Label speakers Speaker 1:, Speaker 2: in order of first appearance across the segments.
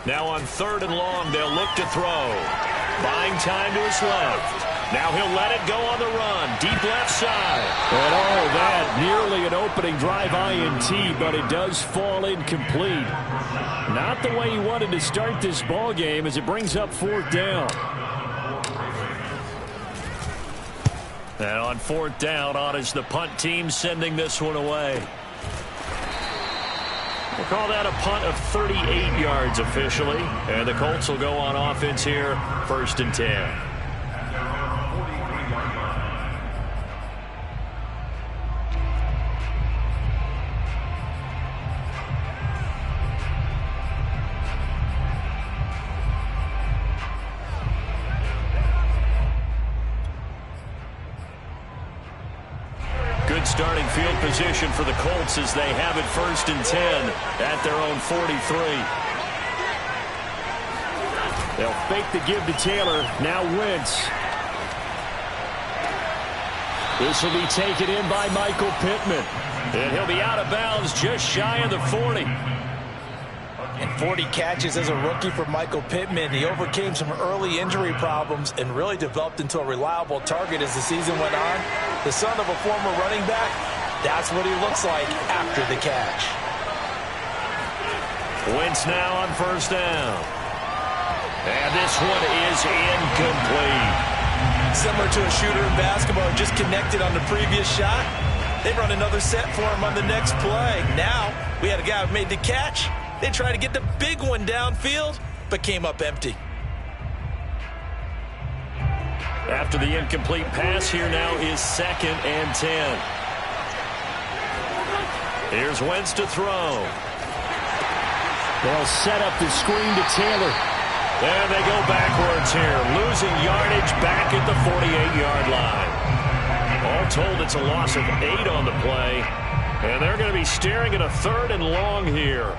Speaker 1: Now on 3rd and long, they'll look to throw. Buying time to his left. Now he'll let it go on the run. Deep left side.
Speaker 2: And all that, nearly an opening drive INT, but it does fall incomplete. Not the way he wanted to start this ball game as it brings up 4th down.
Speaker 1: And on 4th down, on is the punt team sending this one away. We'll call that a punt of 38 yards officially. And the Colts will go on offense here, 1st and 10. Good starting field position for the Colts as they have it 1st and 10 at their own 43.
Speaker 2: They'll fake the give to Taylor. Now Wentz. This will be taken in by Michael Pittman.
Speaker 1: And he'll be out of bounds just shy of the 40.
Speaker 3: And 40 catches as a rookie for Michael Pittman. He overcame some early injury problems and really developed into a reliable target as the season went on. The son of a former running back, that's what he looks like after the catch.
Speaker 1: Wentz now on 1st down. And this one is incomplete.
Speaker 3: Similar to a shooter in basketball, just connected on the previous shot. They run another set for him on the next play. Now, we had a guy who made the catch. They tried to get the big one downfield, but came up empty.
Speaker 1: After the incomplete pass, here now is 2nd and 10. Here's Wentz to throw.
Speaker 2: They'll set up the screen to Taylor.
Speaker 1: There they go backwards here, losing yardage back at the 48-yard line. All told, it's a loss of 8 on the play, and they're going to be staring at a 3rd and long here.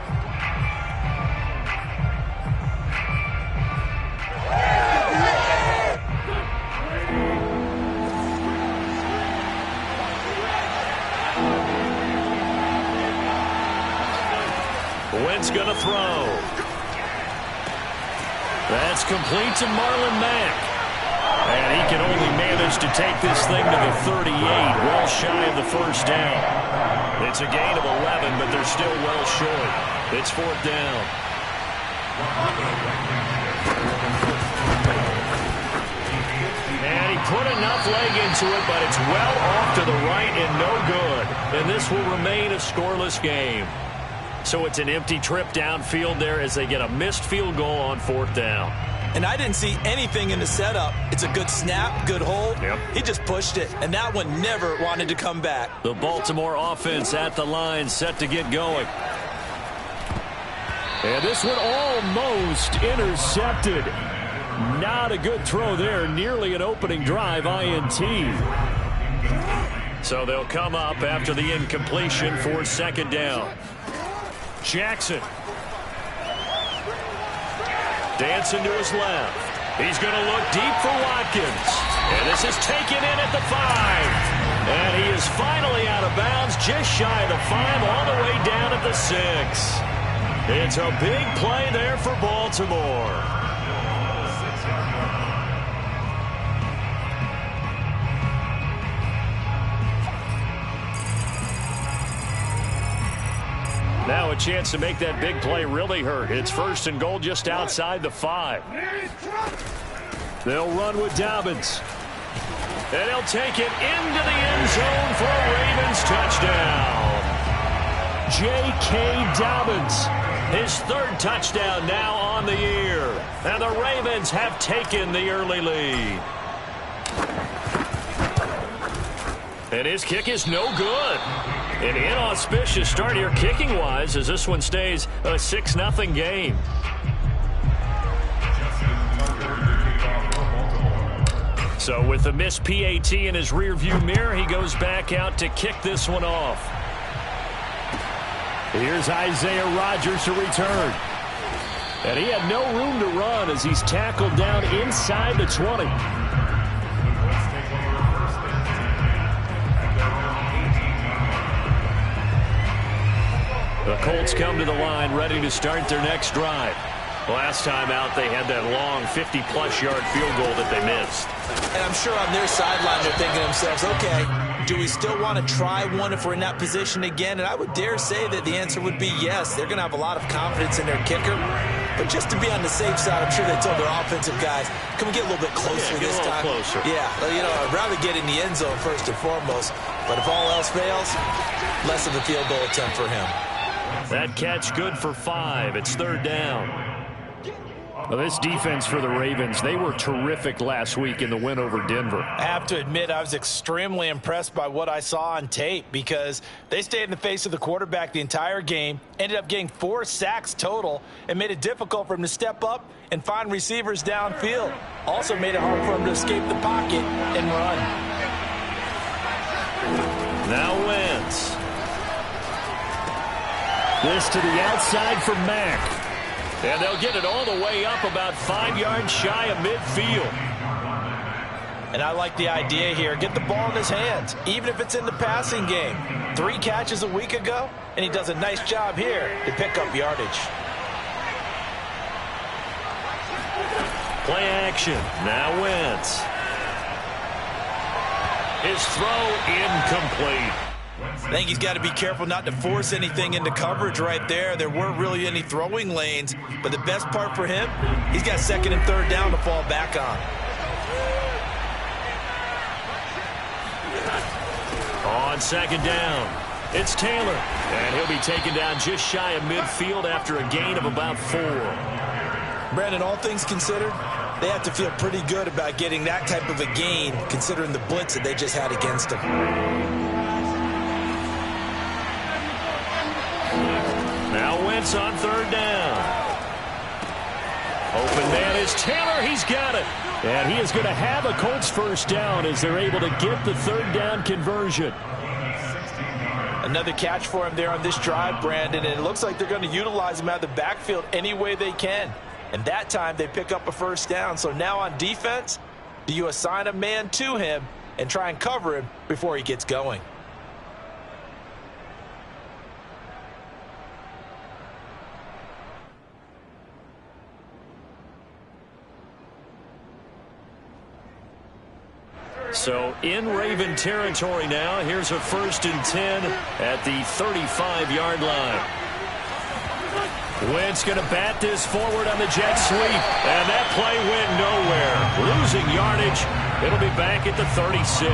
Speaker 1: Wentz going to throw. That's complete to Marlon Mack. And he can only manage to take this thing to the 38, well shy of the 1st down. It's a gain of 11, but they're still well short. It's 4th down. And he put enough leg into it, but it's well off to the right and no good. And this will remain a scoreless game. So it's an empty trip downfield there as they get a missed field goal on 4th down.
Speaker 3: And I didn't see anything in the setup. It's a good snap, good hold.
Speaker 1: Yep.
Speaker 3: He just pushed it, and that one never wanted to come back.
Speaker 1: The Baltimore offense at the line, set to get going.
Speaker 2: And this one almost intercepted. Not a good throw there. Nearly an opening drive INT.
Speaker 1: So they'll come up after the incompletion for 2nd down. Jackson. Dancing to his left. He's going to look deep for Watkins. And this is taken in at the 5. And he is finally out of bounds, just shy of the 5, all the way down at the 6. It's a big play there for Baltimore. Now a chance to make that big play really hurt. It's 1st and goal just outside the 5.
Speaker 2: They'll run with Dobbins.
Speaker 1: And he'll take it into the end zone for a Ravens touchdown.
Speaker 2: J.K. Dobbins.
Speaker 1: His 3rd touchdown now on the year. And the Ravens have taken the early lead. And his kick is no good. An inauspicious start here kicking-wise as this one stays a 6-0 game. So with the missed PAT in his rearview mirror, he goes back out to kick this one off.
Speaker 2: Here's Isaiah Rodgers to return. And he had no room to run as he's tackled down inside the 20. The Colts come to the line ready to start their next drive.
Speaker 1: Last time out, they had that long 50-plus yard field goal that they missed.
Speaker 3: And I'm sure on their sideline they're thinking to themselves, okay, do we still want to try one if we're in that position again? And I would dare say that the answer would be yes. They're going to have a lot of confidence in their kicker. But just to be on the safe side, I'm sure they told their offensive guys, can we get a little bit closer this time?
Speaker 1: Closer.
Speaker 3: Yeah, I'd rather get in the end zone first and foremost. But if all else fails, less of a field goal attempt for him.
Speaker 1: That catch good for 5. It's 3rd down.
Speaker 2: Well, this defense for the Ravens, they were terrific last week in the win over Denver.
Speaker 3: I have to admit, I was extremely impressed by what I saw on tape because they stayed in the face of the quarterback the entire game, ended up getting 4 sacks total, and made it difficult for him to step up and find receivers downfield. Also made it hard for him to escape the pocket and run.
Speaker 1: Now Wentz.
Speaker 2: This to the outside for Mack.
Speaker 1: And they'll get it all the way up about 5 yards shy of midfield.
Speaker 3: And I like the idea here. Get the ball in his hands, even if it's in the passing game. 3 catches a week ago, and he does a nice job here to pick up yardage.
Speaker 1: Play action. Now Wentz. His throw incomplete.
Speaker 3: I think he's got to be careful not to force anything into coverage right there. There weren't really any throwing lanes, but the best part for him, he's got 2nd and 3rd down to fall back on.
Speaker 1: On 2nd down, it's Taylor, and he'll be taken down just shy of midfield after a gain of about 4.
Speaker 3: Brandon, all things considered, they have to feel pretty good about getting that type of a gain, considering the blitz that they just had against them.
Speaker 1: Now Wentz on 3rd down. Open man is Taylor. He's got it.
Speaker 2: And he is going to have a Colts 1st down as they're able to get the 3rd down conversion.
Speaker 3: Another catch for him there on this drive, Brandon, and it looks like they're going to utilize him out of the backfield any way they can. And that time they pick up a 1st down. So now on defense, do you assign a man to him and try and cover him before he gets going?
Speaker 1: So in Raven territory now. Here's a 1st and 10 at the 35-yard line. Wentz going to bat this forward on the jet sweep. And that play went nowhere. Losing yardage. It'll be back at the 36.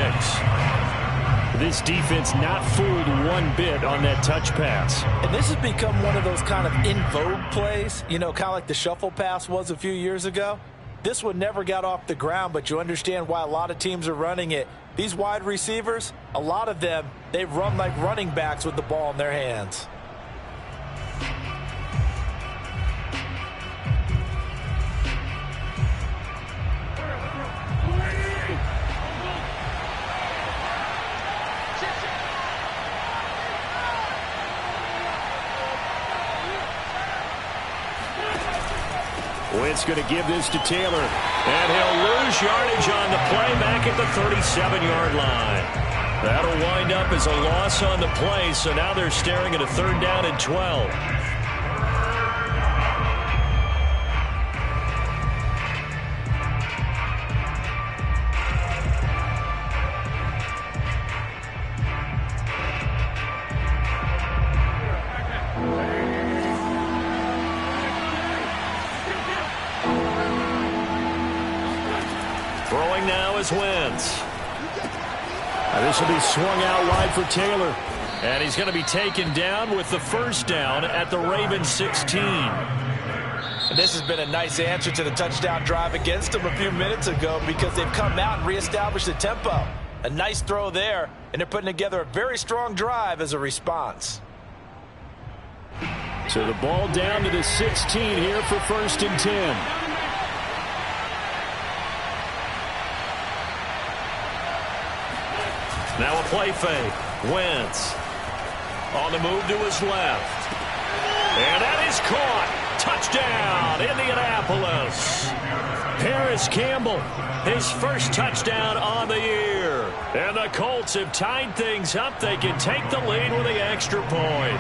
Speaker 2: This defense not fooled one bit on that touch pass.
Speaker 3: And this has become one of those kind of in vogue plays, kind of like the shuffle pass was a few years ago. This one never got off the ground, but you understand why a lot of teams are running it. These wide receivers, a lot of them, they run like running backs with the ball in their hands.
Speaker 2: Wentz going to give this to Taylor.
Speaker 1: And he'll lose yardage on the play back at the 37-yard line. That'll wind up as a loss on the play, so now they're staring at a 3rd down and 12. Throwing now is Wentz.
Speaker 2: This will be swung out wide for Taylor.
Speaker 1: And he's going to be taken down with the 1st down at the Ravens 16.
Speaker 3: And this has been a nice answer to the touchdown drive against them a few minutes ago because they've come out and reestablished the tempo. A nice throw there, and they're putting together a very strong drive as a response.
Speaker 2: So the ball down to the 16 here for 1st and 10.
Speaker 1: Now a play fake. Wentz on the move to his left. And that is caught. Touchdown, Indianapolis. Paris Campbell, his first touchdown on the year. And the Colts have tied things up. They can take the lead with the extra point.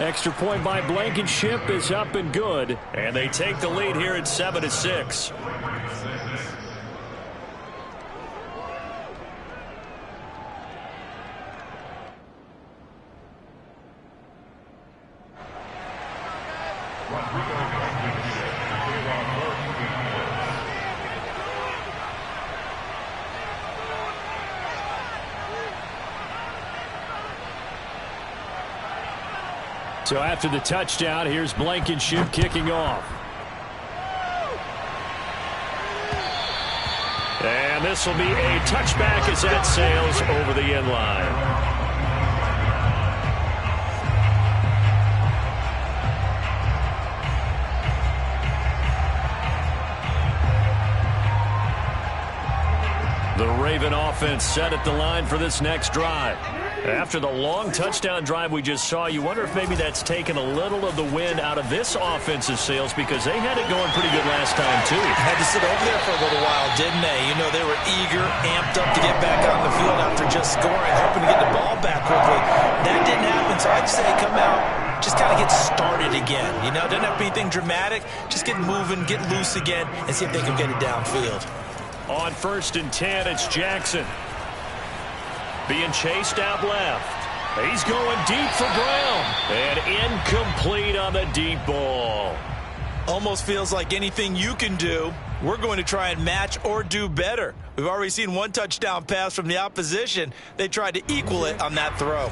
Speaker 2: Extra point by Blankenship is up and good.
Speaker 1: And they take the lead here at 7-6.
Speaker 2: So after the touchdown, here's Blankenship kicking off.
Speaker 1: And this will be a touchback as that sails over the end line. The Raven offense set at the line for this next drive. After the long touchdown drive we just saw, you wonder if maybe that's taken a little of the wind out of this offensive sails, because they had it going pretty good last time, too.
Speaker 3: Had to sit over there for a little while, didn't they? You know, they were eager, amped up to get back on the field after just scoring, hoping to get the ball back quickly. That didn't happen, so I'd say come out, just kind of get started again. You know, doesn't have to be anything dramatic. Just get moving, get loose again, and see if they can get it downfield.
Speaker 1: On 1st and 10, it's Jackson. Being chased out left. He's going deep for Brown. And incomplete on the deep ball.
Speaker 3: Almost feels like anything you can do, we're going to try and match or do better. We've already seen one touchdown pass from the opposition. They tried to equal it on that throw.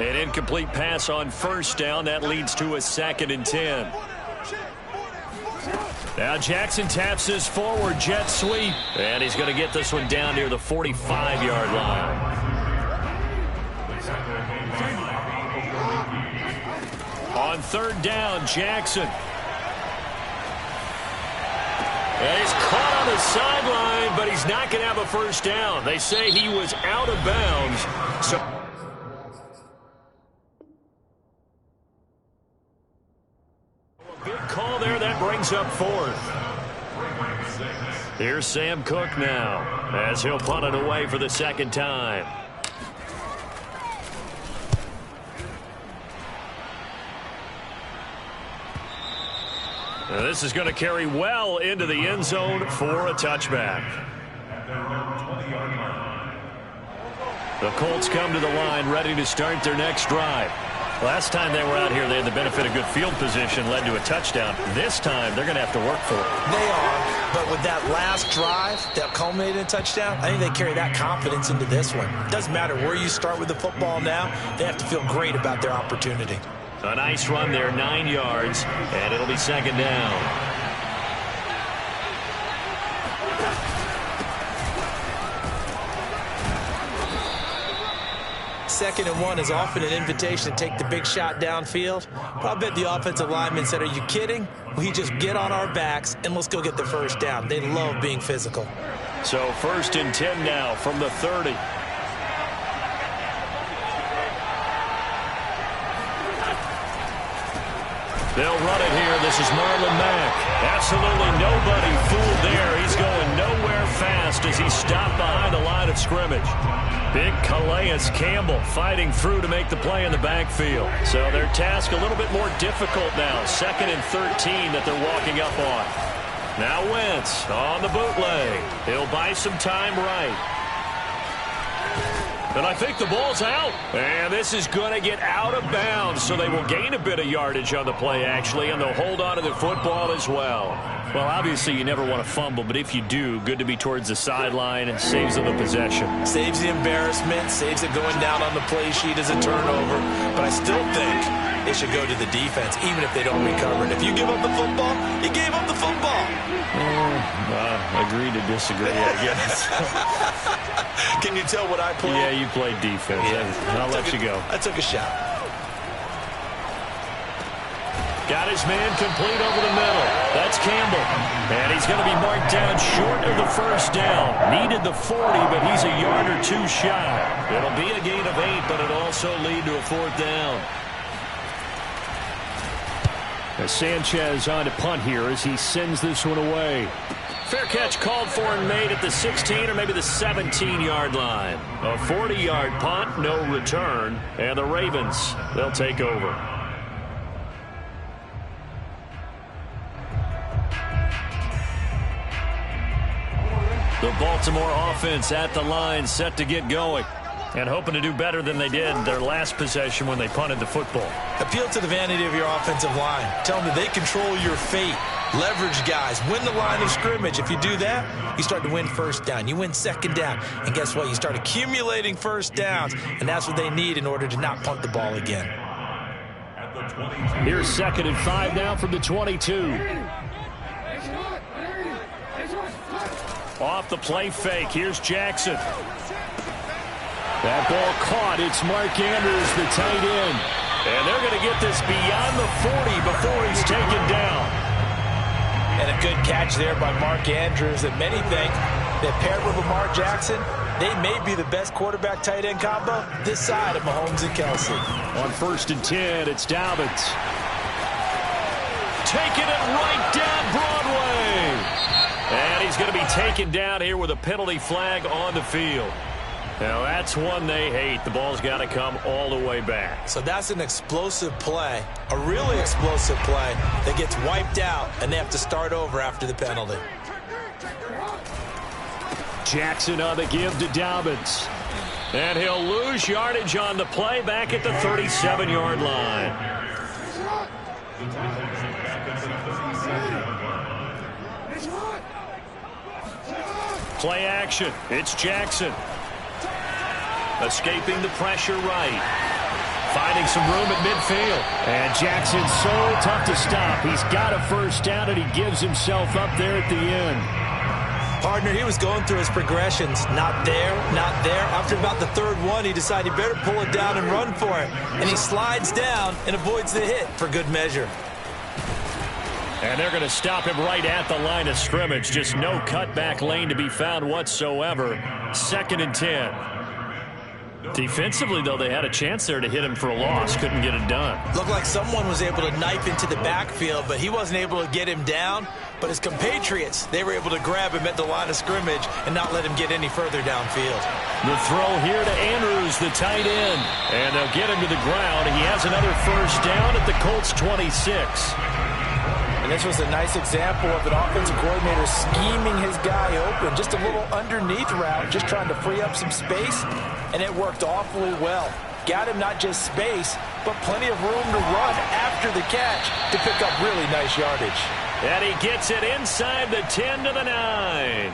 Speaker 1: An incomplete pass on 1st down. That leads to a 2nd and 10. Now Jackson taps his forward jet sweep. And he's going to get this one down near the 45-yard line. On 3rd down, Jackson. And he's caught on the sideline, but he's not going to have a 1st down. They say he was out of bounds. So big call there. That brings up 4th. Here's Sam Cook now as he'll punt it away for the 2nd time. Now this is going to carry well into the end zone for a touchback. The Colts come to the line ready to start their next drive. Last time they were out here, they had the benefit of good field position, led to a touchdown. This time, they're going to have to work for it.
Speaker 3: They are, but with that last drive that culminated in a touchdown, I think they carry that confidence into this one. It doesn't matter where you start with the football now, they have to feel great about their opportunity.
Speaker 1: A nice run there, 9 yards, and it'll be 2nd down.
Speaker 3: 2nd and 1 is often an invitation to take the big shot downfield. But I bet the offensive lineman said, are you kidding? We just get on our backs and let's go get the 1st down. They love being physical.
Speaker 1: So 1st and 10 now from the 30. They'll run it here. This is Marlon Mack. Absolutely nobody fooled there. He's going nowhere fast as he's stopped behind the line of scrimmage. Big Calais Campbell fighting through to make the play in the backfield. So their task a little bit more difficult now. 2nd and 13 that they're walking up on. Now Wentz on the bootleg. He'll buy some time right. And I think the ball's out. And this is going to get out of bounds, so they will gain a bit of yardage on the play, actually, and they'll hold on to the football as well. Well, obviously, you never want to fumble, but if you do, good to be towards the sideline. It saves them the possession.
Speaker 3: Saves the embarrassment, saves it going down on the play sheet as a turnover. But I still think it should go to the defense, even if they don't recover it. If you give up the football, you gave up the football.
Speaker 1: Agree to disagree, I guess.
Speaker 3: Can you tell what I played?
Speaker 1: Yeah, you played defense. Yeah. I'll let you go.
Speaker 3: I took a shot.
Speaker 1: Got his man complete over the middle. That's Campbell. And he's going to be marked down short of the 1st down. Needed the 40, but he's a yard or 2 shy. It'll be a gain of 8, but it'll also lead to a 4th down.
Speaker 2: As Sanchez on to punt here as he sends this one away.
Speaker 1: Fair catch called for and made at the 16 or maybe the 17-yard line. A 40-yard punt, no return. And the Ravens, they'll take over.
Speaker 2: The Baltimore offense at the line, set to get going. And hoping to do better than they did their last possession when they punted the football.
Speaker 3: Appeal to the vanity of your offensive line. Tell them that they control your fate. Leverage guys. Win the line of scrimmage. If you do that, you start to win first down. You win second down. And guess what? You start accumulating first downs. And that's what they need in order to not punt the ball again.
Speaker 2: Here's 2nd and 5 now from the 22. Off the play fake. Here's Jackson. That ball caught. It's Mark Andrews, the tight end. And they're going to get this beyond the 40 before he's taken down.
Speaker 3: And a good catch there by Mark Andrews. And many think that paired with Lamar Jackson, they may be the best quarterback-tight end combo this side of Mahomes and Kelsey.
Speaker 2: On 1st and 10, it's Dobbins. Taking it right down Broadway. And he's going to be taken down here with a penalty flag on the field. Now, that's one they hate. The ball's got to come all the way back.
Speaker 3: So that's an explosive play, a really explosive play that gets wiped out, and they have to start over after the penalty.
Speaker 2: Jackson on the give to Dobbins. And he'll lose yardage on the play back at the 37-yard line. Play action. It's Jackson. Escaping the pressure right. Finding some room at midfield. And Jackson's so tough to stop. He's got a first down, and he gives himself up there at the end.
Speaker 3: Partner, he was going through his progressions. Not there, not there. After about the 3rd one, he decided he better pull it down and run for it. And he slides down and avoids the hit for good measure.
Speaker 2: And they're going to stop him right at the line of scrimmage. Just no cutback lane to be found whatsoever. 2nd and 10. Defensively, though, they had a chance there to hit him for a loss. Couldn't get it done.
Speaker 3: Looked like someone was able to knife into the backfield, but he wasn't able to get him down. But his compatriots, they were able to grab him at the line of scrimmage and not let him get any further downfield.
Speaker 2: The throw here to Andrews, the tight end. And they'll get him to the ground. He has another first down at the Colts 26.
Speaker 3: And this was a nice example of an offensive coordinator scheming his guy open. Just a little underneath route, just trying to free up some space. And it worked awfully well. Got him not just space, but plenty of room to run after the catch to pick up really nice yardage.
Speaker 2: And he gets it inside the 10 to the 9.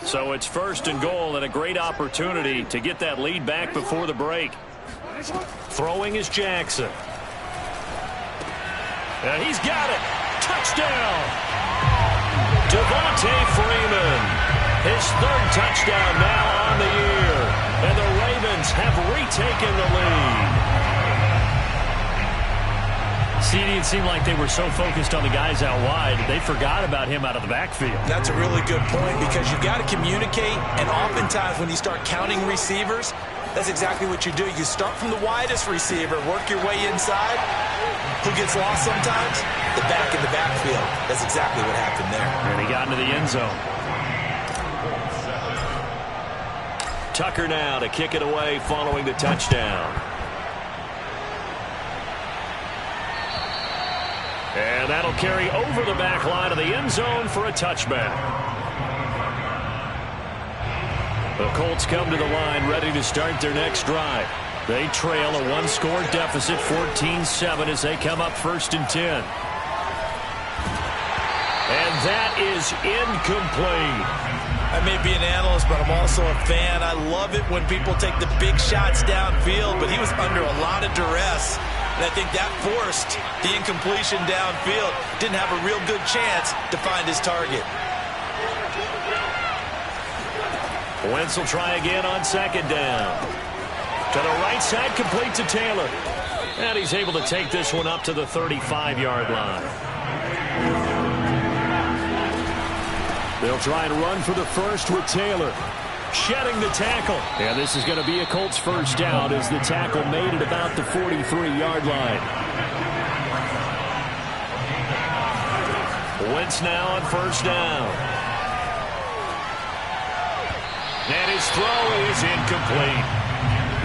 Speaker 2: So it's 1st and goal and a great opportunity to get that lead back before the break. Throwing is Jackson. And he's got it. Touchdown. Devontae Freeman. His 3rd touchdown now on the year. And the Ravens have retaken the lead. See, it seemed like they were so focused on the guys out wide, they forgot about him out of the backfield.
Speaker 3: That's a really good point because you've got to communicate, and oftentimes when you start counting receivers, that's exactly what you do. You start from the widest receiver, work your way inside. Who gets lost sometimes? The back in the backfield. That's exactly what happened there.
Speaker 2: And he got into the end zone. Tucker now to kick it away following the touchdown. And that'll carry over the back line of the end zone for a touchback. The Colts come to the line ready to start their next drive. They trail a 1-score deficit, 14-7, as they come up 1st and 10. And that is incomplete.
Speaker 3: I may be an analyst, but I'm also a fan. I love it when people take the big shots downfield, but he was under a lot of duress. And I think that forced the incompletion downfield. Didn't have a real good chance to find his target.
Speaker 2: Wentz will try again on 2nd down. To the right side, complete to Taylor. And he's able to take this one up to the 35-yard line. They'll try and run for the first with Taylor. Shedding the tackle. And this is going to be a Colts first down as the tackle made it about the 43-yard line. Wentz now on 1st down. And his throw is incomplete.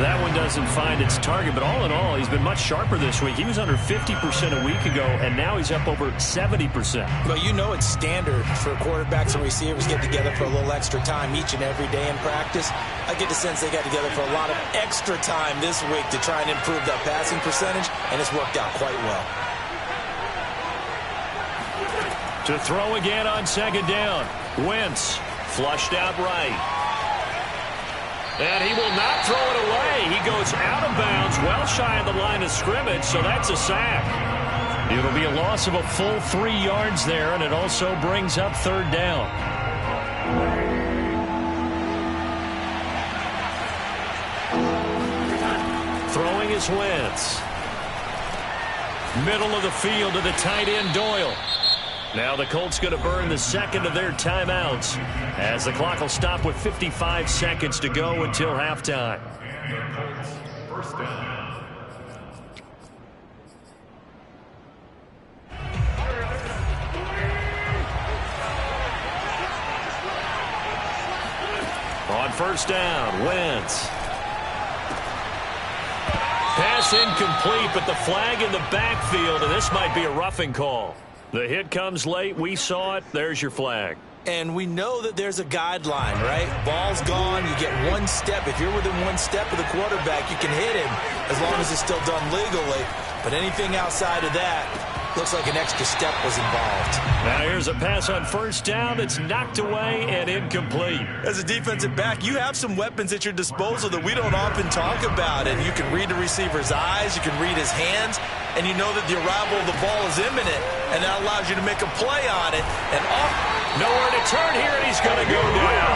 Speaker 2: That one doesn't find its target, but all in all, he's been much sharper this week. He was under 50% a week ago, and now he's up over 70%.
Speaker 3: Well, you know it's standard for quarterbacks and receivers get together for a little extra time each and every day in practice. I get the sense they got together for a lot of extra time this week to try and improve that passing percentage, and it's worked out quite well.
Speaker 2: To throw again on second down. Wentz flushed out right. And he will not throw it away. He goes out of bounds, well shy of the line of scrimmage, so that's a sack. It'll be a loss of a full 3 yards there, and it also brings up third down. Throwing is Wentz. Middle of the field to the tight end, Doyle. Now the Colts going to burn the second of their timeouts as the clock will stop with 55 seconds to go until halftime.
Speaker 1: First down.
Speaker 2: On first down, Wentz. Pass incomplete, but the flag in the backfield, and this might be a roughing call. The hit comes late. We saw it. There's your flag.
Speaker 3: And we know that there's a guideline, right? Ball's gone. You get 1 step. If you're within 1 step of the quarterback, you can hit him as long as it's still done legally. But anything outside of that, looks like an extra step was involved.
Speaker 2: Now here's a pass on first down that's knocked away and incomplete.
Speaker 3: As a defensive back, you have some weapons at your disposal that we don't often talk about. And you can read the receiver's eyes, you can read his hands, and you know that the arrival of the ball is imminent. And that allows you to make a play on it. And
Speaker 2: nowhere to turn here, and he's going to go down.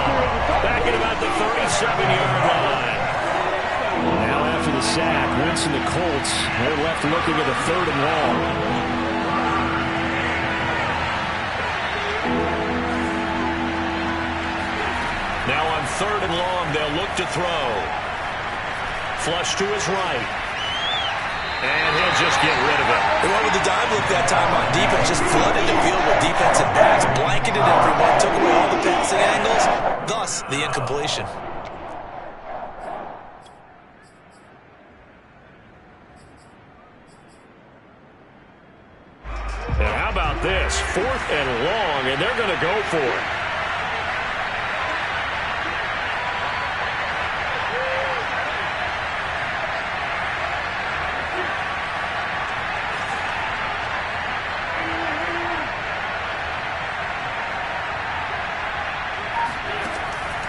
Speaker 2: Back at about the 37-yard line. Now after the sack, Wentz and the Colts, they're left looking at a 3rd and long. Now on 3rd and long, they'll look to throw. Flush to his right. And he'll just get rid of it.
Speaker 3: They went with the dime look that time on defense. Just flooded the field with defensive backs, blanketed everyone, took away all the passing angles, thus the incompletion.
Speaker 2: And how about this? 4th and long, and they're going to go for it.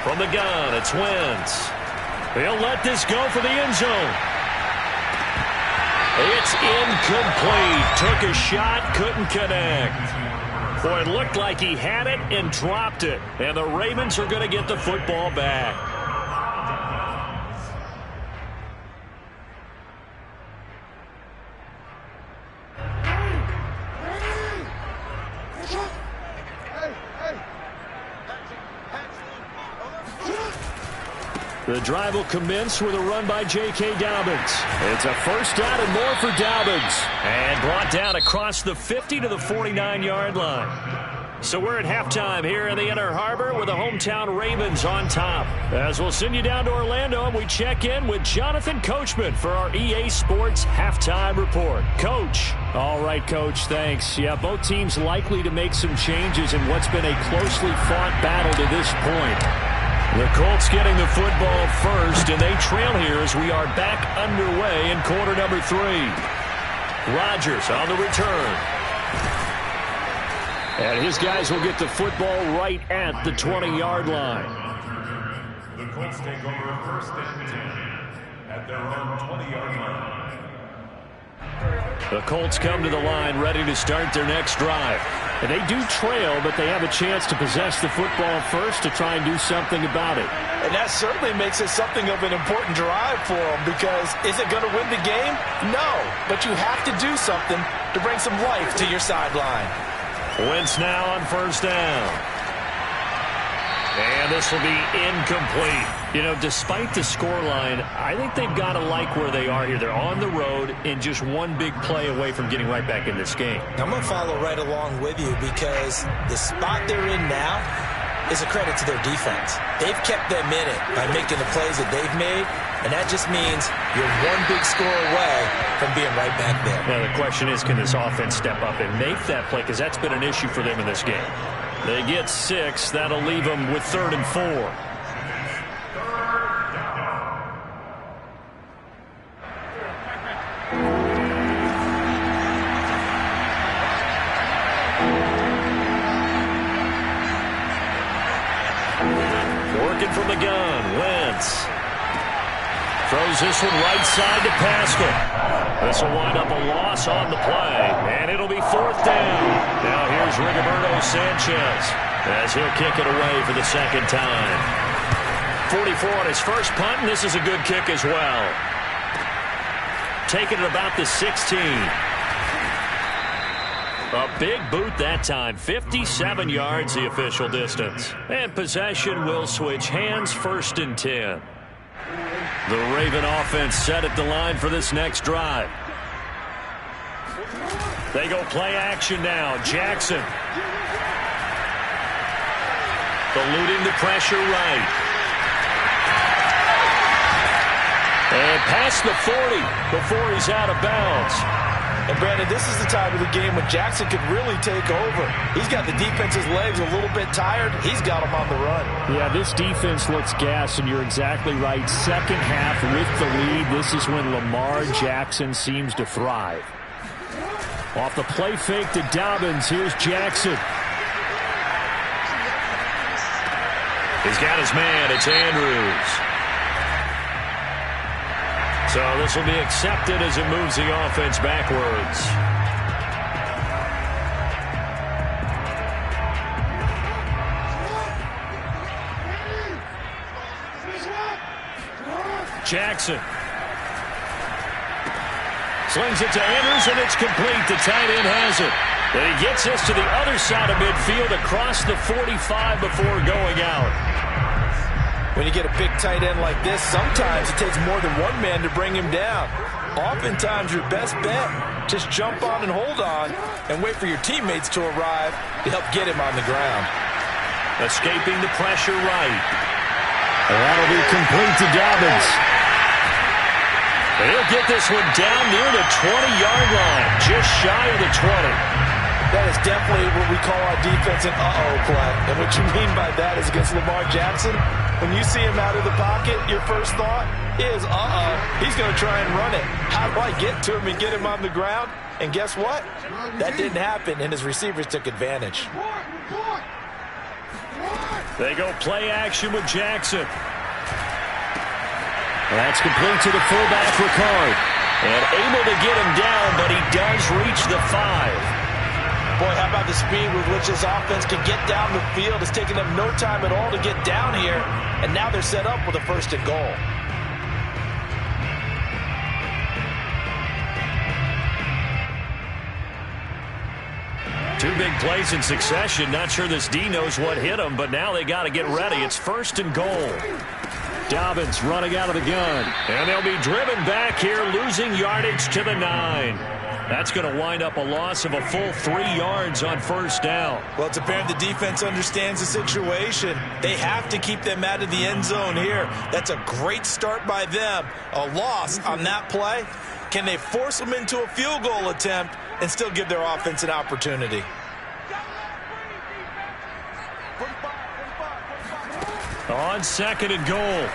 Speaker 2: From the gun, it's Wentz. He'll let this go for the end zone. It's incomplete. Took a shot, couldn't connect. Boy, it looked like he had it and dropped it. And the Ravens are going to get the football back. The drive will commence with a run by J.K. Dobbins. It's a first down and more for Dobbins. And brought down across the 50 to the 49-yard line. So we're at halftime here in the Inner Harbor with the hometown Ravens on top. As we'll send you down to Orlando, and we check in with Jonathan Coachman for our EA Sports Halftime Report. Coach. All right, Coach, thanks. Yeah, both teams likely to make some changes in what's been a closely fought battle to this point. The Colts getting the football first, and they trail here as we are back underway in quarter number 3. Rodgers on the return. And his guys will get the football right at the 20-yard line.
Speaker 1: The Colts take over first and 10 at their own 20-yard line.
Speaker 2: The Colts come to the line ready to start their next drive. And they do trail, but they have a chance to possess the football first to try and do something about it.
Speaker 3: And that certainly makes it something of an important drive for them, because is it going to win the game? No, but you have to do something to bring some life to your sideline.
Speaker 2: Wentz now on first down. And this will be incomplete. You know, despite the scoreline, I think they've got to like where they are here. They're on the road and just one big play away from getting right back in this game.
Speaker 3: I'm going to follow right along with you, because the spot they're in now is a credit to their defense. They've kept them in it by making the plays that they've made, and that just means you're one big score away from being right back there.
Speaker 2: Now the question is, can this offense step up and make that play? Because that's been an issue for them in this game. They get 6. That'll leave them with 3rd and 4. Working from the gun, Wentz. Throws this one right side to Pascal. This will wind up a loss on the play, and it'll be 4th down. Now here's Rigoberto Sanchez as he'll kick it away for the 2nd time. 44 on his first punt, and this is a good kick as well. Taking it about the 16. A big boot that time, 57 yards the official distance. And possession will switch hands, 1st and 10. The Raven offense set at the line for this next drive. They go play action now. Jackson. Eluding the pressure right. And past the 40 before he's out of bounds.
Speaker 3: And Brandon, this is the time of the game when Jackson could really take over. He's got the defense's legs a little bit tired. He's got them on the run.
Speaker 4: Yeah, this defense looks gassed, and you're exactly right. Second half with the lead, this is when Lamar Jackson seems to thrive. Off the play fake to Dobbins, here's Jackson.
Speaker 2: He's got his man, it's Andrews. So this will be accepted as it moves the offense backwards. Jackson. Slings it to Andrews, and it's complete. The tight end has it. And he gets this to the other side of midfield across the 45 before going out.
Speaker 3: When you get a big tight end like this, sometimes it takes more than one man to bring him down. Oftentimes, your best bet, just jump on and hold on and wait for your teammates to arrive to help get him on the ground.
Speaker 2: Escaping the pressure right.
Speaker 4: And that'll be complete to Dobbins.
Speaker 2: And he'll get this one down near the 20-yard line, just shy of the 20.
Speaker 3: That is definitely what we call our defense an uh-oh play. And what you mean by that is against Lamar Jackson, when you see him out of the pocket, your first thought is, uh-oh, he's going to try and run it. How do I get to him and get him on the ground? And guess what? That didn't happen, and his receivers took advantage.
Speaker 2: They go play action with Jackson.
Speaker 4: That's complete to the fullback, Ricard.
Speaker 2: And able to get him down, but he does reach the 5.
Speaker 3: Boy, how about the speed with which this offense can get down the field? It's taken them no time at all to get down here, and now they're set up with a 1st and goal.
Speaker 2: Two big plays in succession. Not sure this D knows what hit him, but now they got to get ready. It's 1st and goal.
Speaker 4: Dobbins running out of the gun.
Speaker 2: And they'll be driven back here, losing yardage to the 9. That's going to wind up a loss of a full 3 yards on 1st down.
Speaker 3: Well, it's apparent the defense understands the situation. They have to keep them out of the end zone here. That's a great start by them. A loss on that play. Can they force them into a field goal attempt and still give their offense an opportunity?
Speaker 2: On 2nd and goal,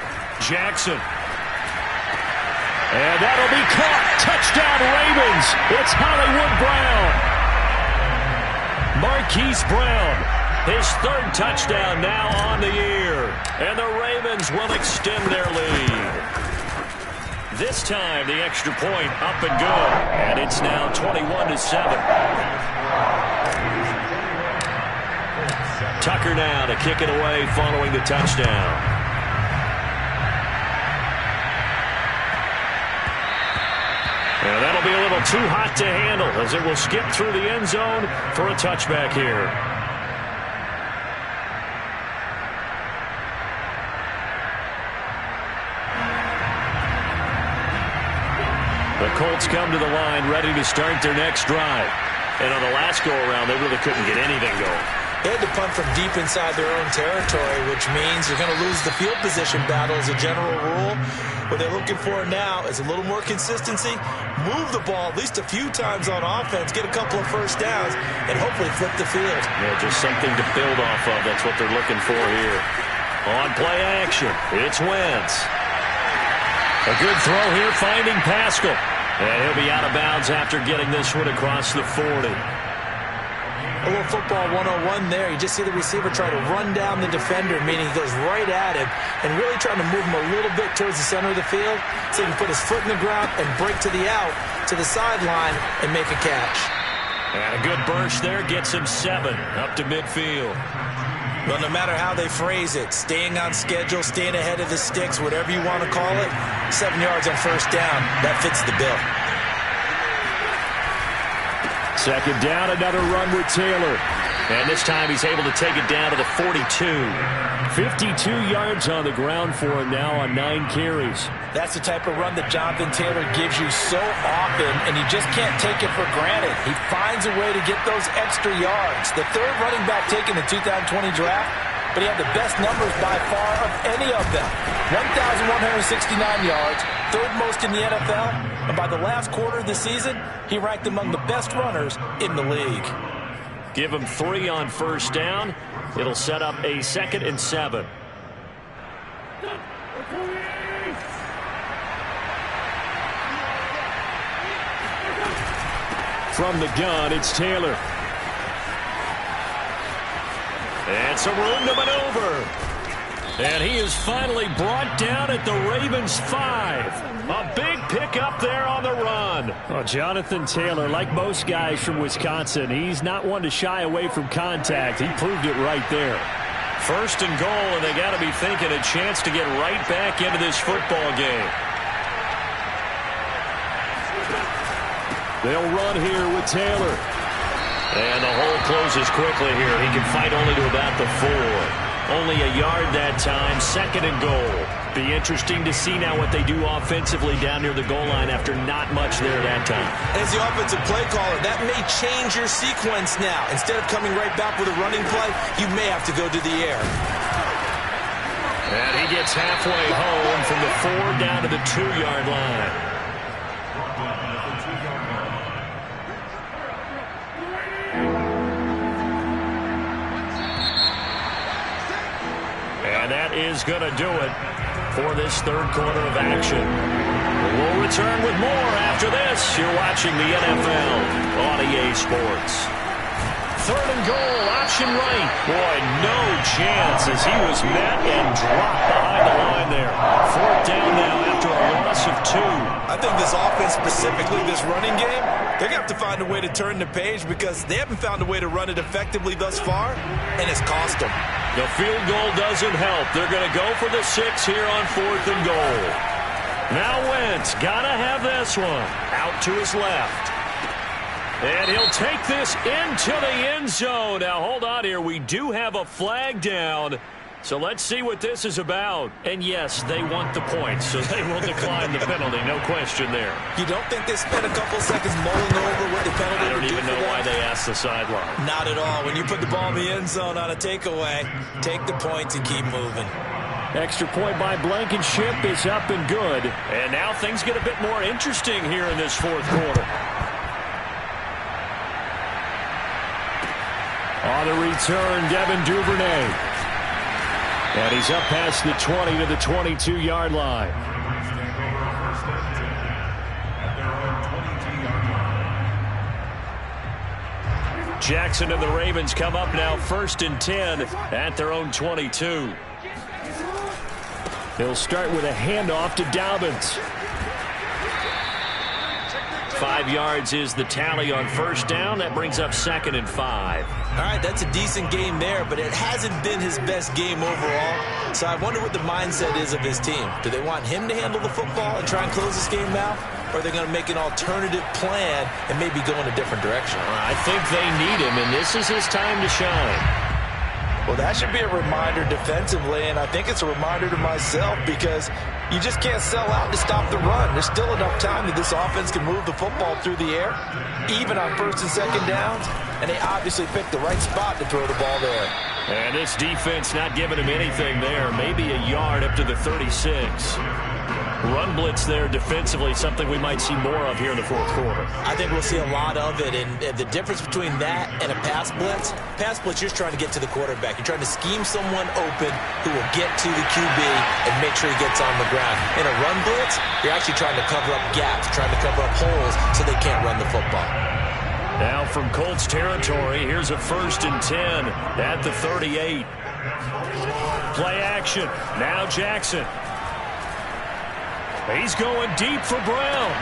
Speaker 2: Jackson. And that'll be caught. Touchdown, Ravens. It's Hollywood Brown. Marquise Brown, his 3rd touchdown now on the year. And the Ravens will extend their lead. This time, the extra point up and good. And it's now 21-7. Tucker now to kick it away following the touchdown. And that'll be a little too hot to handle as it will skip through the end zone for a touchback here. The Colts come to the line ready to start their next drive. And on the last go-around, they really couldn't get anything going.
Speaker 3: They had to punt from deep inside their own territory, which means you're going to lose the field position battle as a general rule. What they're looking for now is a little more consistency, move the ball at least a few times on offense, get a couple of first downs, and hopefully flip the field.
Speaker 2: Yeah, just something to build off of. That's what they're looking for here. On play action, it's Wentz. A good throw here, finding Pascal. And he'll be out of bounds after getting this one across the 40.
Speaker 3: A little football 101 there. You just see the receiver try to run down the defender, meaning he goes right at him and really trying to move him a little bit towards the center of the field so he can put his foot in the ground and break to the out, to the sideline, and make a catch.
Speaker 2: And a good burst there gets him 7 up to midfield.
Speaker 3: Well, no matter how they phrase it, staying on schedule, staying ahead of the sticks, whatever you want to call it, 7 yards on first down, that fits the bill.
Speaker 4: Second down, another run with Taylor.
Speaker 2: And this time he's able to take it down to the 42.
Speaker 4: 52 yards on the ground for him now on 9 carries.
Speaker 3: That's the type of run that Jonathan Taylor gives you so often, and you just can't take it for granted. He finds a way to get those extra yards. The third running back taken in the 2020 draft, but he had the best numbers by far of any of them. 1,169 yards, third most in the NFL, and by the last quarter of the season, he ranked among the best runners in the league.
Speaker 2: Give him 3 on first down. It'll set up a 2nd and 7.
Speaker 4: From the gun, it's Taylor.
Speaker 2: And some room to maneuver. And he is finally brought down at the Ravens' 5. A big pickup there on the run.
Speaker 4: Oh, Jonathan Taylor, like most guys from Wisconsin, he's not one to shy away from contact. He proved it right there.
Speaker 2: 1st and goal, and they got to be thinking a chance to get right back into this football game.
Speaker 4: They'll run here with Taylor.
Speaker 2: And the hole closes quickly here. He can fight only to about the 4. Only a yard that time, 2nd and goal. Be interesting to see now what they do offensively down near the goal line after not much there that time.
Speaker 3: As the offensive play caller, that may change your sequence now. Instead of coming right back with a running play, you may have to go to the air.
Speaker 2: And he gets halfway home from the 4 down to the 2-yard line. And that is going to do it for this third quarter of action. We'll return with more after this. You're watching the NFL on EA Sports. 3rd and goal, option right. Boy, no chance as he was met and dropped behind the line there. 4th down now after a loss of 2.
Speaker 3: I think this offense, specifically this running game, they're going to have to find a way to turn the page because they haven't found a way to run it effectively thus far, and it's cost them.
Speaker 2: The field goal doesn't help. They're going to go for the 6 here on 4th and goal. Now Wentz, got to have this one. Out to his left. And he'll take this into the end zone. Now, hold on here. We do have a flag down. So let's see what this is about. And, yes, they want the points, so they will decline the penalty. No question there.
Speaker 3: You don't think they spent a couple seconds mulling over what the penalty
Speaker 2: I
Speaker 3: would
Speaker 2: don't
Speaker 3: do
Speaker 2: even
Speaker 3: for
Speaker 2: know
Speaker 3: them?
Speaker 2: why they asked the sideline.
Speaker 3: Not at all. When you put the ball in the end zone on a takeaway, take the points and keep moving.
Speaker 4: Extra point by Blankenship is up and good.
Speaker 2: And now things get a bit more interesting here in this 4th quarter.
Speaker 4: On the return, Devin Duvernay. And he's up past the 20 to the 22-yard line.
Speaker 2: Jackson and the Ravens come up now 1st and 10 at their own 22.
Speaker 4: He'll start with a handoff to Dobbins.
Speaker 2: 5 yards is the tally on first down. That brings up 2nd and 5.
Speaker 3: All right, that's a decent game there, but it hasn't been his best game overall. So I wonder what the mindset is of his team. Do they want him to handle the football and try and close this game out? Or are they going to make an alternative plan and maybe go in a different direction?
Speaker 2: I think they need him, and this is his time to shine.
Speaker 3: Well, that should be a reminder defensively, and I think it's a reminder to myself because you just can't sell out to stop the run. There's still enough time that this offense can move the football through the air, even on 1st and 2nd downs, and they obviously picked the right spot to throw the ball there.
Speaker 2: And this defense not giving him anything there. Maybe a yard up to the 36. Run blitz there defensively, something we might see more of here in the fourth quarter.
Speaker 3: I think we'll see a lot of it, and the difference between that and a pass blitz, you're trying to get to the quarterback. You're trying to scheme someone open who will get to the QB and make sure he gets on the ground. In a run blitz, you're actually trying to cover up gaps, trying to cover up holes so they can't run the football.
Speaker 2: Now from Colts territory, here's a 1st and 10 at the 38. Play action. Now Jackson. He's going deep for Brown.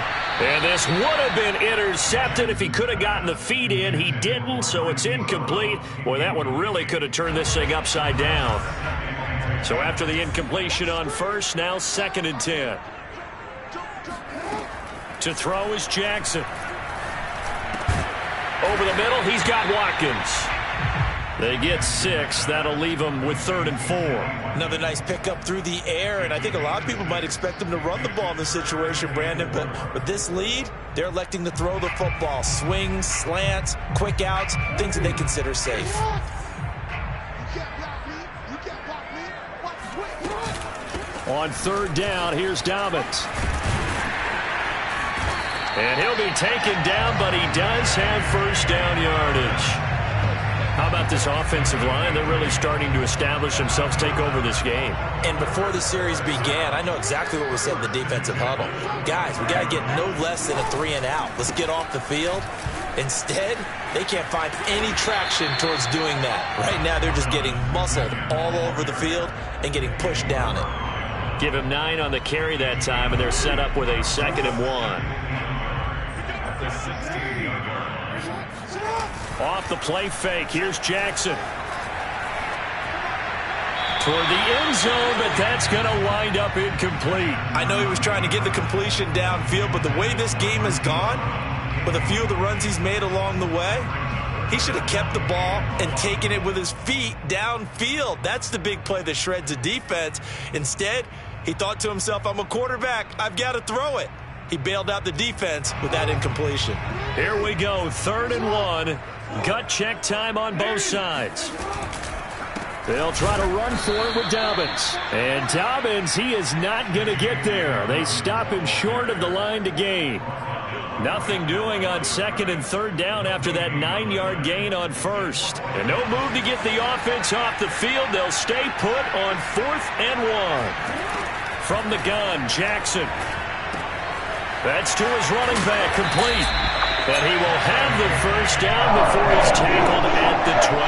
Speaker 2: And this would have been intercepted if he could have gotten the feet in. He didn't, so it's incomplete. Boy, that one really could have turned this thing upside down. So after the incompletion on first, now 2nd and 10. To throw is Jackson. Over the middle, he's got Watkins. They get 6. That'll leave them with 3rd and 4.
Speaker 3: Another nice pickup through the air, and I think a lot of people might expect them to run the ball in this situation, Brandon, but with this lead, they're electing to throw the football. Swings, slants, quick outs, things that they consider safe.
Speaker 4: On 3rd down, here's Dobbins.
Speaker 2: And he'll be taken down, but he does have 1st down yardage. How about this offensive line? They're really starting to establish themselves, take over this game.
Speaker 3: And before the series began, I know exactly what was said in the defensive huddle. Guys, we got to get no less than a 3 and out. Let's get off the field. Instead, they can't find any traction towards doing that. Right now, they're just getting muscled all over the field and getting pushed down it.
Speaker 2: Give him 9 on the carry that time, and they're set up with a 2nd and 1.
Speaker 4: Off the play fake, here's Jackson.
Speaker 2: Toward the end zone, but that's going to wind up incomplete.
Speaker 3: I know he was trying to get the completion downfield, but the way this game has gone, with a few of the runs he's made along the way, he should have kept the ball and taken it with his feet downfield. That's the big play that shreds a defense. Instead, he thought to himself, I'm a quarterback, I've got to throw it. He bailed out the defense with that incompletion.
Speaker 2: Here we go, 3rd and 1. Gut check time on both sides.
Speaker 4: They'll try to run for it with Dobbins. And Dobbins, he is not going to get there. They stop him short of the line to gain. Nothing doing on 2nd and 3rd down after that 9-yard gain on 1st. And no move to get the offense off the field. They'll stay put on 4th and 1. From the gun, Jackson. That's to his running back, complete. And he will have the 1st down before he's tackled at the 12.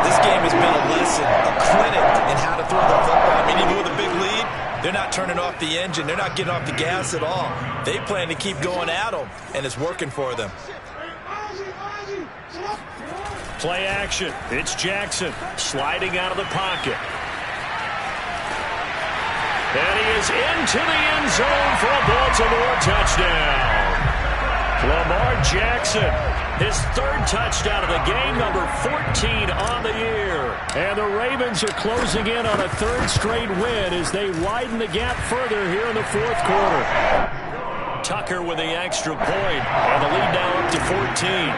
Speaker 3: This game has been a lesson, a clinic in how to throw the football. I mean, even with a big lead, they're not turning off the engine. They're not getting off the gas at all. They plan to keep going at them, and it's working for them.
Speaker 2: Play action. It's Jackson sliding out of the pocket. And he is into the end zone for a Baltimore touchdown. Lamar Jackson, his 3rd touchdown of the game, number 14 on the year.
Speaker 4: And the Ravens are closing in on a 3rd straight win as they widen the gap further here in the 4th quarter.
Speaker 2: Tucker with the extra point, and the lead now up to 14.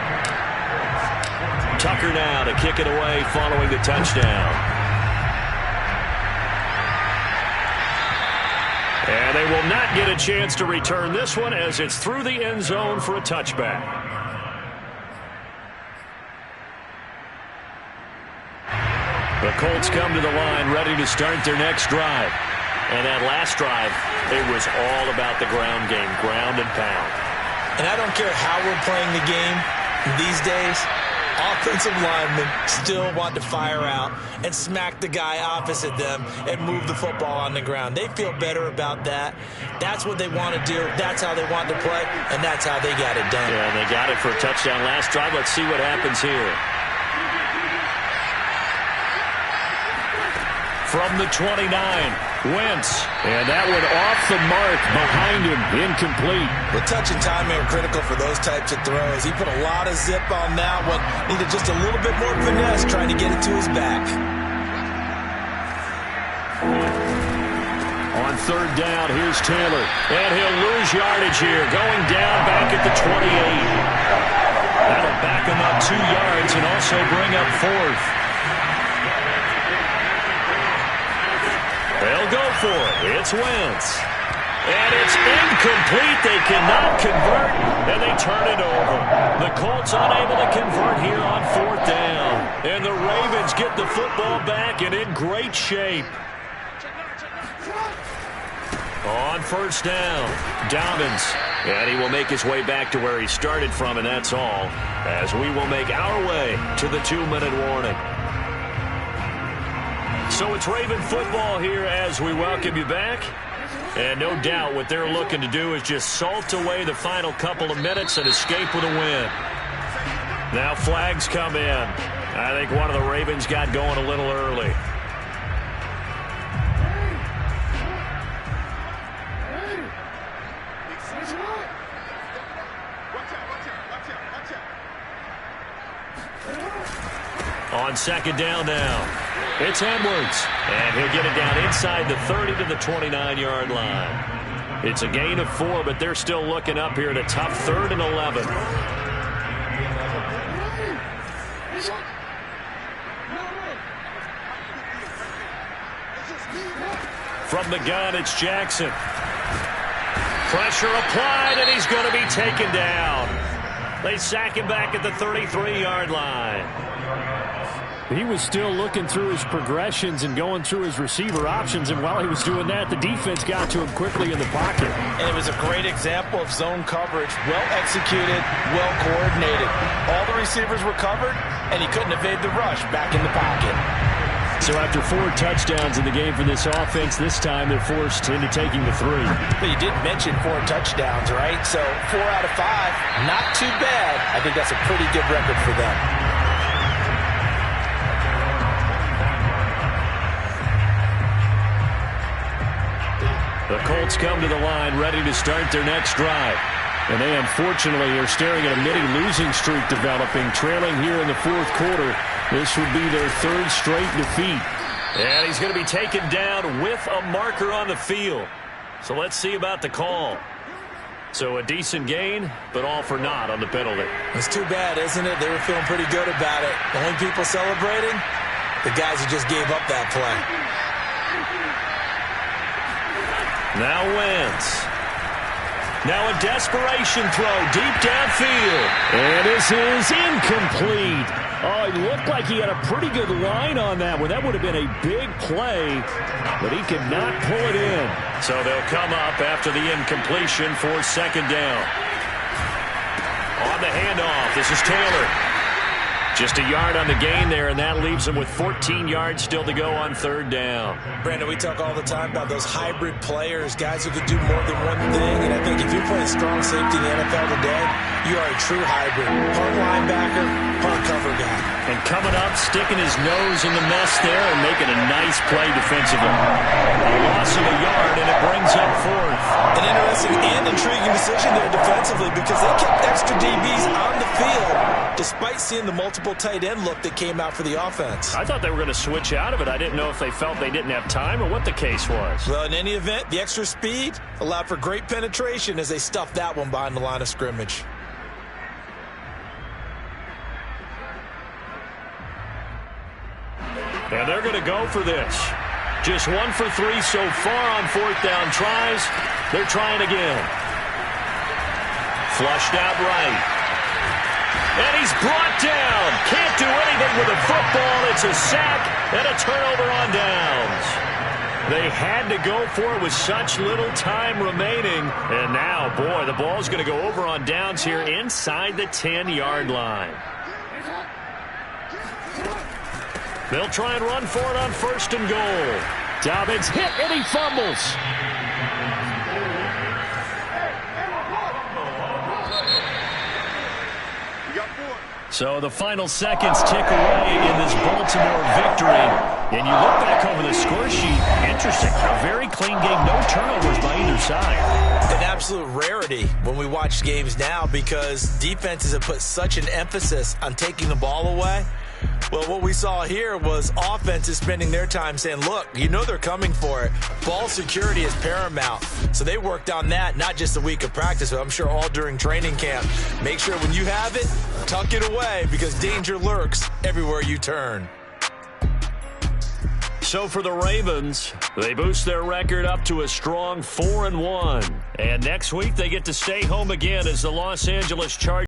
Speaker 2: Tucker now to kick it away following the touchdown. And they will not get a chance to return this one as it's through the end zone for a touchback. The Colts come to the line ready to start their next drive. And that last drive, it was all about the ground game, ground and pound.
Speaker 3: And I don't care how we're playing the game these days, offensive linemen still want to fire out and smack the guy opposite them and move the football on the ground. They feel better about that. That's what they want to do. That's how they want to play, and that's how they got it done.
Speaker 2: Yeah, and they got it for a touchdown last drive. Let's see what happens here. From the 29, Wentz. And that one off the mark behind him, incomplete.
Speaker 3: The touch and timing are critical for those types of throws. He put a lot of zip on that one. Needed just a little bit more finesse trying to get it to his back.
Speaker 4: On 3rd down, here's Taylor.
Speaker 2: And he'll lose yardage here, going down back at the 28. That'll back him up 2 yards and also bring up 4th. They'll go for it. It's Wentz. And it's incomplete. They cannot convert, and they turn it over. The Colts unable to convert here on 4th down. And the Ravens get the football back and in great shape. On 1st down, Dobbins. And he will make his way back to where he started from, and that's all, as we will make our way to the 2-minute warning. So it's Raven football here as we welcome you back. And no doubt what they're looking to do is just salt away the final couple of minutes and escape with a win. Now flags come in. I think one of the Ravens got going a little early. On 2nd down now. It's Edwards, and he'll get it down inside the 30 to the 29-yard line. It's a gain of 4, but they're still looking up here at a tough 3rd and 11. From the gun, it's Jackson. Pressure applied, and he's going to be taken down. They sack him back at the 33-yard line.
Speaker 4: He was still looking through his progressions and going through his receiver options, and while he was doing that, the defense got to him quickly in the pocket.
Speaker 3: And it was a great example of zone coverage, well executed, well coordinated. All the receivers were covered, and he couldn't evade the rush back in the pocket.
Speaker 4: So after 4 touchdowns in the game for this offense, this time they're forced into taking the 3.
Speaker 3: But you did mention 4 touchdowns, right? So 4 out of 5, not too bad. I think that's a pretty good record for them.
Speaker 2: The Colts come to the line ready to start their next drive.
Speaker 4: And they unfortunately are staring at a mini-losing streak developing, trailing here in the 4th quarter. This would be their 3rd straight defeat.
Speaker 2: And he's going to be taken down with a marker on the field. So let's see about the call. So a decent gain, but all for naught on the penalty.
Speaker 3: It's too bad, isn't it? They were feeling pretty good about it. The only people celebrating, the guys who just gave up that play.
Speaker 2: Now Wentz. Now a desperation throw deep downfield.
Speaker 4: And this is incomplete. Oh, it looked like he had a pretty good line on that one. That would have been a big play, but he could not pull it in.
Speaker 2: So they'll come up after the incompletion for 2nd down. On the handoff, this is Taylor. Just a yard on the gain there, and that leaves them with 14 yards still to go on 3rd down.
Speaker 3: Brandon, we talk all the time about those hybrid players, guys who can do more than one thing, and I think if you're playing strong safety in the NFL today, you are a true hybrid. Punt linebacker, punt cover guy.
Speaker 2: And coming up, sticking his nose in the mess there and making a nice play defensively. A loss of a yard, and it brings up 4th.
Speaker 3: An interesting and intriguing decision there defensively because they kept extra DBs on the field despite seeing the multiple tight end look that came out for the offense.
Speaker 2: I thought they were going to switch out of it. I didn't know if they felt they didn't have time or what the case was.
Speaker 3: Well, in any event, the extra speed allowed for great penetration as they stuffed that one behind the line of scrimmage.
Speaker 2: And they're going to go for this. Just 1 for 3 so far on 4th down tries. They're trying again. Flushed out right. And he's brought down. Can't do anything with the football. It's a sack and a turnover on downs. They had to go for it with such little time remaining. And now, boy, the ball's going to go over on downs here inside the 10-yard line. They'll try and run for it on 1st and goal.
Speaker 4: Dobbins hit and he fumbles.
Speaker 2: So the final seconds tick away in this Baltimore victory. And you look back over the score sheet. Interesting. A very clean game. No turnovers by either side.
Speaker 3: An absolute rarity when we watch games now because defenses have put such an emphasis on taking the ball away. Well, what we saw here was offenses spending their time saying, look, you know they're coming for it. Ball security is paramount. So they worked on that, not just a week of practice, but I'm sure all during training camp. Make sure when you have it, tuck it away because danger lurks everywhere you turn.
Speaker 2: So for the Ravens, they boost their record up to a strong 4-1. And next week they get to stay home again as the Los Angeles Chargers